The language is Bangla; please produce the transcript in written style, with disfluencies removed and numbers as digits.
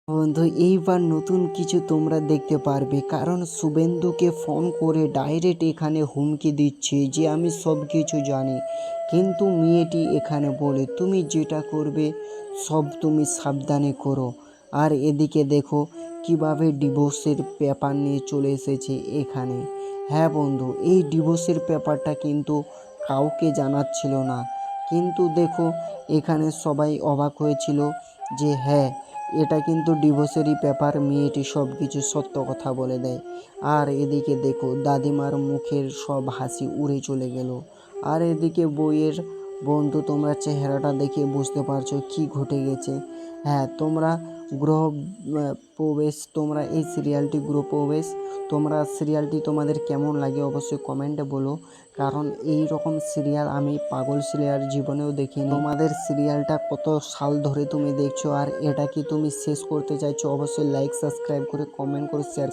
বন্ধু, এইবার নতুন কিছু তোমরা দেখতে পারবে, কারণ শুভেন্দুকে ফোন করে ডাইরেক্ট এখানে হুমকি দিচ্ছে যে আমি সব কিছু জানি। কিন্তু মেয়েটি এখানে বলে তুমি যেটা করবে সব তুমি সাবধানে করো। আর এদিকে দেখো কিভাবে ডিভোর্সের পেপার নিয়ে চলে এসেছে এখানে। হ্যাঁ বন্ধু, এই ডিভোর্সের পেপারটা কিন্তু কাউকে জানাচ্ছিল না, কিন্তু দেখো এখানে সবাই অবাক হয়েছিল যে হ্যাঁ, এটা কিন্তু ডিভোর্সেরই ব্যাপার। মেয়েটি সব কিছু সত্য কথা বলে দেয়। আর এদিকে দেখো দাদিমার মুখের সব হাসি উড়ে চলে গেল। আর এদিকে বইয়ের বন্ধু, তোমরা চেহারাটা দেখে বুঝতে পারছো কি ঘটে গেছে। হ্যাঁ, তোমরা প্রবেশ, তোমরা এই সিরিয়ালটি প্রবেশ, তোমরা সিরিয়ালটি তোমাদের কেমন লাগে অবশ্যই কমেন্টে বলো। কারণ এই রকম সিরিয়াল আমি পাগল সিরিয়াল জীবনেও দেখিনি। তোমাদের সিরিয়ালটা কত সাল ধরে তুমি দেখছো, আর এটা কি তুমি শেষ করতে চাইছো? অবশ্যই লাইক, সাবস্ক্রাইব করে কমেন্ট করে শেয়ার।